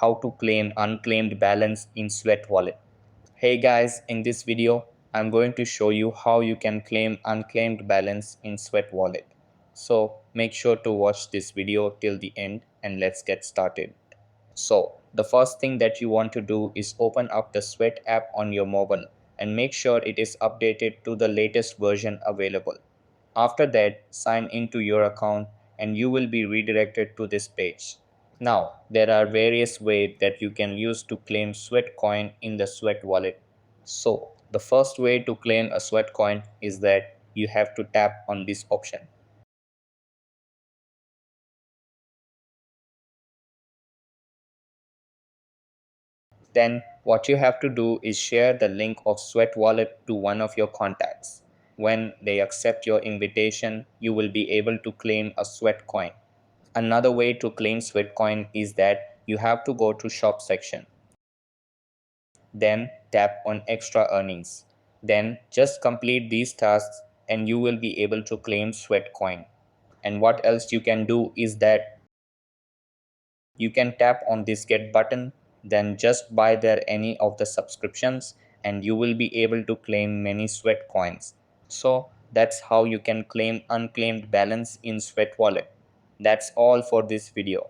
how to claim unclaimed balance in Sweat Wallet. Hey guys, in this video, I'm going to show you how you can claim unclaimed balance in Sweat Wallet. So make sure to watch this video till the end and let's get started. So the first thing that you want to do is open up the Sweat app on your mobile and make sure it is updated to the latest version available. After that, sign into your account and you will be redirected to this page. Now, there are various ways that you can use to claim Sweat coin in the Sweat wallet. So, the first way to claim a Sweat coin is that you have to tap on this option. Then, what you have to do is share the link of Sweat wallet to one of your contacts. When they accept your invitation, you will be able to claim a Sweat coin. Another way to claim Sweat coin is that you have to go to shop section. Then tap on extra earnings. Then just complete these tasks and you will be able to claim Sweat coin. And what else you can do is that you can tap on this get button, then just buy there any of the subscriptions and you will be able to claim many Sweat coins. So that's how you can claim unclaimed balance in Sweat wallet. That's all for this video.